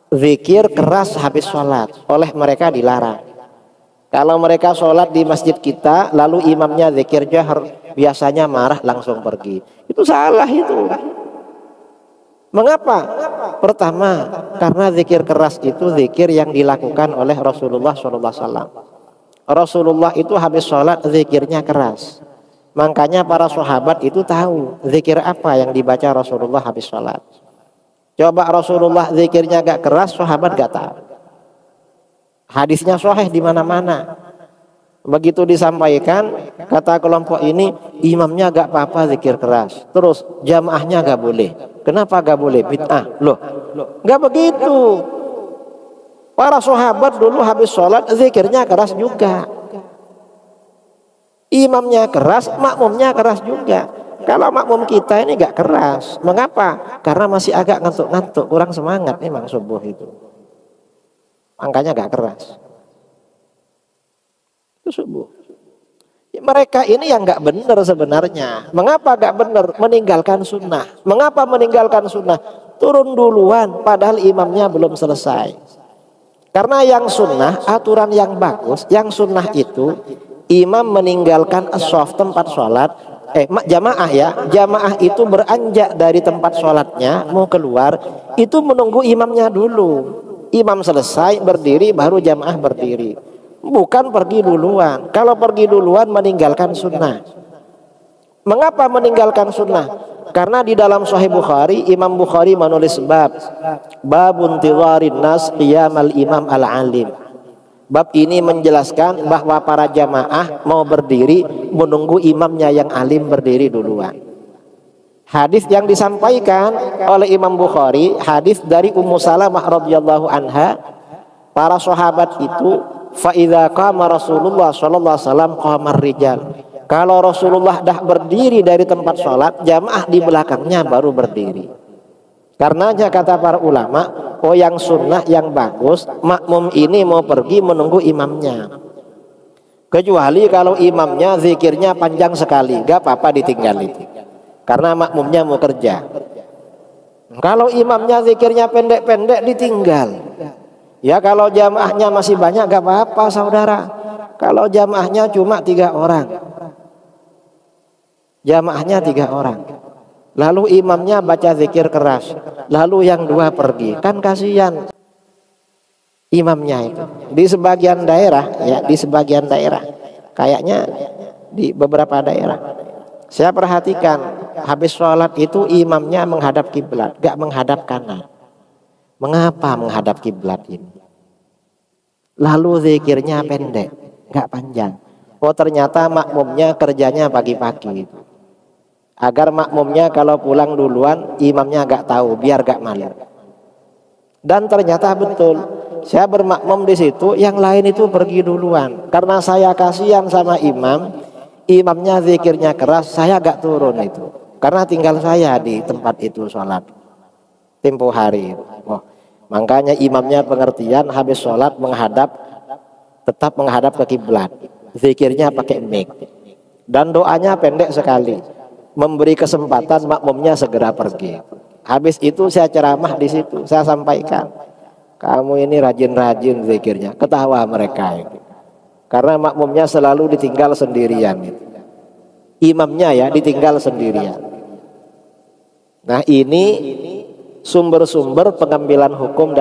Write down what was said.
zikir keras habis sholat, oleh mereka dilarang. Kalau mereka sholat di masjid kita, lalu imamnya zikir jahar, biasanya marah langsung pergi. Itu salah itu. Mengapa? Pertama, karena zikir keras itu zikir yang dilakukan oleh Rasulullah SAW. Rasulullah itu habis sholat zikirnya keras. Makanya para sahabat itu tahu zikir apa yang dibaca Rasulullah habis sholat. Coba Rasulullah zikirnya gak keras, sahabat gak tahu. Hadisnya sahih di mana-mana. Begitu disampaikan, kata kelompok ini, imamnya gak apa-apa zikir keras, terus jamaahnya gak boleh. Kenapa gak boleh? Bid'ah. Loh, gak begitu. Para sahabat dulu habis sholat zikirnya keras juga. Imamnya keras, makmumnya keras juga. Kalau makmum kita ini gak keras. Mengapa? Karena masih agak ngantuk-ngantuk, kurang semangat memang subuh itu. Makanya gak keras. Itu subuh. Mereka ini yang gak benar sebenarnya. Mengapa gak benar? Meninggalkan sunnah. Mengapa meninggalkan sunnah? Turun duluan padahal imamnya belum selesai. Karena yang sunnah, aturan yang bagus, yang sunnah itu imam meninggalkan as-shaf, tempat sholat, jamaah ya, jamaah itu beranjak dari tempat sholatnya mau keluar, itu menunggu imamnya dulu. Imam selesai berdiri baru jamaah berdiri, bukan pergi duluan. Kalau pergi duluan meninggalkan sunnah. Mengapa meninggalkan sunnah? Karena di dalam Sahih Bukhari, Imam Bukhari menulis babun tiwarin nas qiyamal imam al-alim. Bab ini menjelaskan bahwa para jamaah mau berdiri menunggu imamnya yang alim berdiri duluan. Hadis yang disampaikan oleh Imam Bukhari, hadis dari Ummu Salamah radhiyallahu anha, para sahabat itu fa idza qama Rasulullah sallallahu alaihi wasallam qamar rijal. Kalau Rasulullah dah berdiri dari tempat sholat, jamaah di belakangnya baru berdiri. Karenanya kata para ulama, oh yang sunnah yang bagus, makmum ini mau pergi menunggu imamnya. Kecuali kalau imamnya zikirnya panjang sekali, gak apa-apa ditinggal itu. Karena makmumnya mau kerja. Kalau imamnya zikirnya pendek-pendek ditinggal. Ya kalau jamaahnya masih banyak gak apa-apa saudara. Kalau jamaahnya cuma 3 orang. Jamaahnya 3 orang. Lalu imamnya baca zikir keras, lalu yang 2 pergi, kan kasihan imamnya itu. Di sebagian daerah ya, di sebagian daerah, kayaknya di beberapa daerah, saya perhatikan habis sholat itu imamnya menghadap kiblat, gak menghadap kanan. Mengapa menghadap kiblat ini? Lalu zikirnya pendek, gak panjang. Oh ternyata makmumnya kerjanya pagi-pagi itu. Agar makmumnya kalau pulang duluan, imamnya gak tahu, biar gak malu. Dan ternyata betul, saya bermakmum di situ, yang lain itu pergi duluan. Karena saya kasihan sama imam, imamnya zikirnya keras, saya gak turun itu. Karena tinggal saya di tempat itu sholat tempo hari. Oh, makanya imamnya pengertian, habis sholat tetap menghadap ke kiblat. Zikirnya pakai mic. Dan doanya pendek sekali, memberi kesempatan makmumnya segera pergi. Habis itu saya ceramah di situ, saya sampaikan, kamu ini rajin-rajin zikirnya. Ketawa mereka itu. Karena makmumnya selalu ditinggal sendirian itu. Imamnya ya ditinggal sendirian. Nah ini sumber-sumber pengambilan hukum